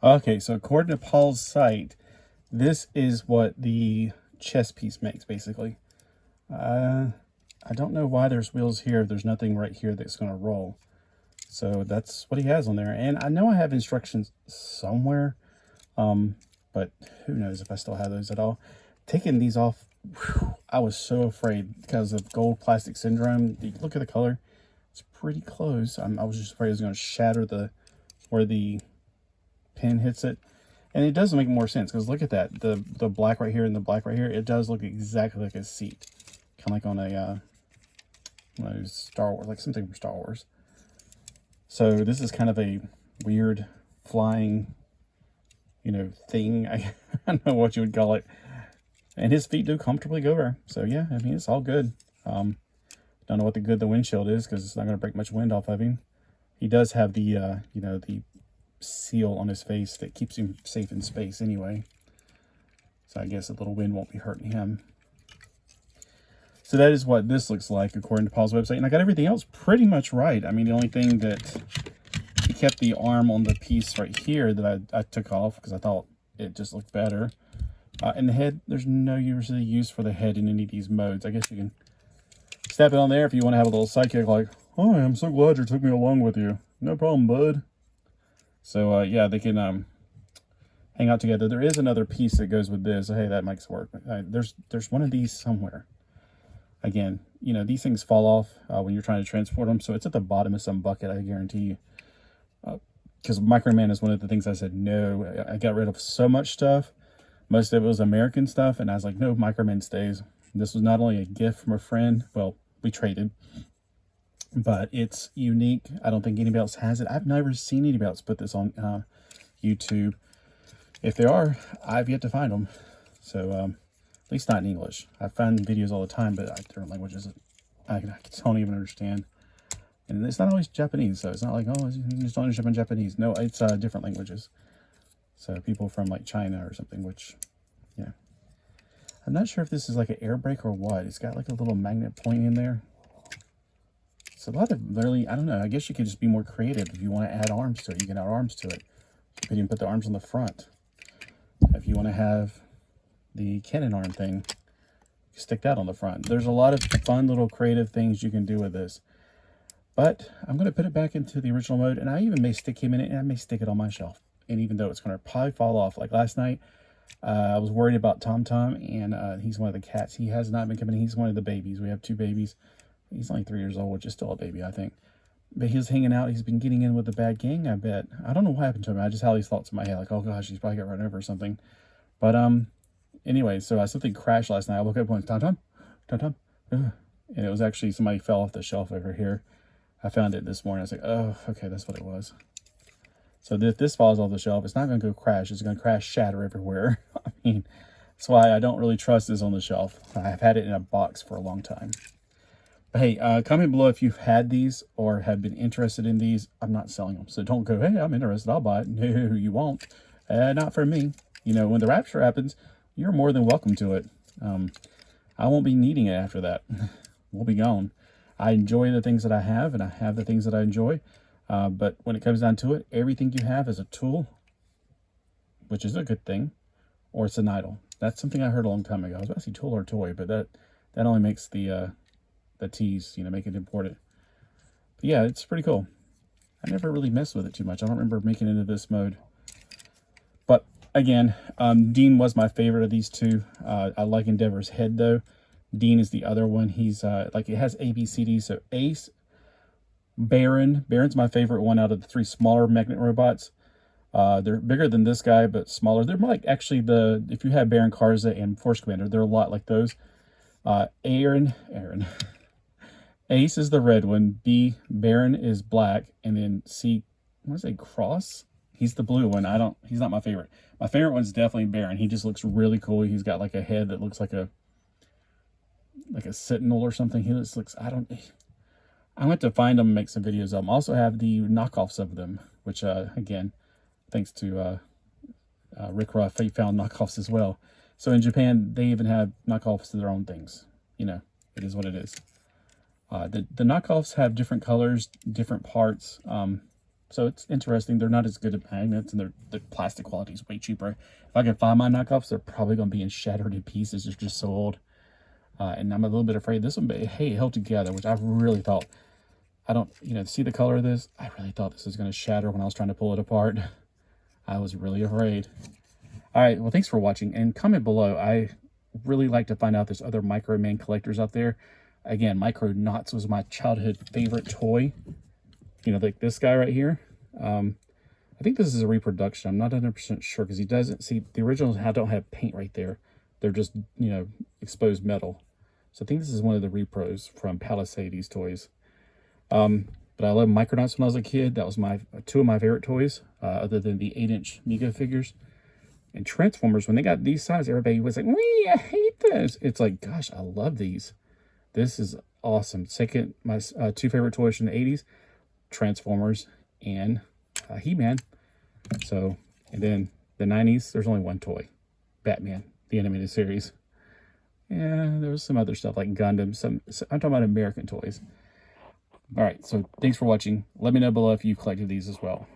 Okay, so according to Paul's site, this is what the chest piece makes, basically. I don't know why there's wheels here. There's nothing right here that's going to roll. So that's what he has on there. And I know I have instructions somewhere, but who knows if I still have those at all. Taking these off, whew, I was so afraid because of gold plastic syndrome. Look at the color. It's pretty close. I was just afraid it was going to shatter where the pin hits it. And it does make more sense because look at that. The black right here and the black right here, it does look exactly like a seat. Kind of like on a one of those Star Wars, like something from Star Wars. So this is kind of a weird flying, thing. I don't know what you would call it. And his feet do comfortably go there. So yeah, I mean, it's all good. Don't know what the good the windshield is because it's not going to break much wind off of him. He does have the, the seal on his face that keeps him safe in space anyway. So I guess a little wind won't be hurting him. So that is what this looks like according to Paul's website. And I got everything else pretty much right. I mean, the only thing that he kept the arm on the piece right here that I took off because I thought it just looked better. And the head, there's no usually use for the head in any of these modes. I guess you can snap it on there if you want to have a little sidekick like, "Oh, I'm so glad you took me along with you. No problem, bud." So, yeah, they can hang out together. There is another piece that goes with this. Hey, that makes it work. There's one of these somewhere. Again, these things fall off when you're trying to transport them. So it's at the bottom of some bucket, I guarantee you. Because Microman is one of the things I said, no. I got rid of so much stuff. Most of it was American stuff. And I was like, no, Microman stays. This was not only a gift from a friend. Well, we traded. But it's unique. I don't think anybody else has it. I've never seen anybody else put this on YouTube. If they are, I've yet to find them. So, at least not in English. I find videos all the time, but different languages I don't even understand. And it's not always Japanese, so it's not like, oh, you just don't understand Japanese. No, it's different languages. So people from like China or something, which, yeah. I'm not sure if this is like an air brake or what. It's got like a little magnet point in there. It's a lot of really, I don't know. I guess you could just be more creative. If you want to add arms to it, you can add arms to it. You can even put the arms on the front. If you want to have the cannon arm thing, stick that on the front. There's a lot of fun little creative things you can do with this. But I'm going to put it back into the original mode, and I even may stick him in it, and I may stick it on my shelf. And even though it's going to probably fall off, like last night, I was worried about Tom Tom, and he's one of the cats. He has not been coming in. He's one of the babies. We have 2 babies. He's only 3 years old, which is still a baby, I think. But he was hanging out. He's been getting in with a bad gang, I bet. I don't know what happened to him. I just had these thoughts in my head, like, oh gosh, he's probably got run over or something. But anyway, so something crashed last night. I woke up going, Tom Tom, Tom Tom, and it was actually somebody fell off the shelf over here. I found it this morning. I was like, oh, okay, that's what it was. So if this falls off the shelf, it's not going to go crash. It's going to crash, shatter everywhere. I mean, that's why I don't really trust this on the shelf. I've had it in a box for a long time. But hey, comment below if you've had these or have been interested in these. I'm not selling them, so don't go, hey, I'm interested, I'll buy it. No, you won't. Not for me. When the rapture happens, you're more than welcome to it. I won't be needing it after that. We'll be gone. I enjoy the things that I have, and I have the things that I enjoy. But when it comes down to it, everything you have is a tool, which is a good thing, or it's an idol. That's something I heard a long time ago. I was about to say tool or toy, but that only makes the T's, make it important. But yeah, it's pretty cool. I never really messed with it too much. I don't remember making it into this mode. But again, Dean was my favorite of these two. I like Endeavor's head though. Dean is the other one. He's like, it has A, B, C, D. So Ace, Baron. Baron's my favorite one out of the 3 smaller magnet robots. They're bigger than this guy, but smaller. They're more like actually if you have Baron Karza and Force Commander, they're a lot like those. Aaron. Ace is the red one. B, Baron is black. And then C, I want to say Cross. He's the blue one. He's not my favorite. My favorite one's definitely Baron. He just looks really cool. He's got like a head that looks like a sentinel or something. He just looks, I went to find them and make some videos of them. I also have the knockoffs of them, which, again, thanks to Rick Ruff, he found knockoffs as well. So in Japan, they even have knockoffs to their own things. It is what it is. The knockoffs have different colors, different parts. So it's interesting. They're not as good at magnets, and the plastic quality is way cheaper. If I could find my knockoffs, they're probably going to be shattered in pieces. They're just so old. And I'm a little bit afraid this one, but hey, it held together, which I really thought, see the color of this? I really thought this was going to shatter when I was trying to pull it apart. I was really afraid. All right, well, thanks for watching, and comment below. I really like to find out there's other Microman collectors out there. Again, Micronauts was my childhood favorite toy. Like this guy right here. I think this is a reproduction. I'm not 100% sure because he doesn't see the originals don't have paint right there. They're just, exposed metal. So I think this is one of the repros from Palisades toys. But I loved Micronauts when I was a kid. That was two of my favorite toys, other than the 8-inch Mego figures. And Transformers, when they got these size, everybody was like, "Wee, I hate those." It's like, gosh, I love these. This is awesome. Second, my two favorite toys from the 80s, Transformers and He-Man. So, and then the 90s, there's only one toy, Batman, the animated series. Yeah, there was some other stuff like Gundam. I'm talking about American toys. All right, so thanks for watching. Let me know below if you collected these as well.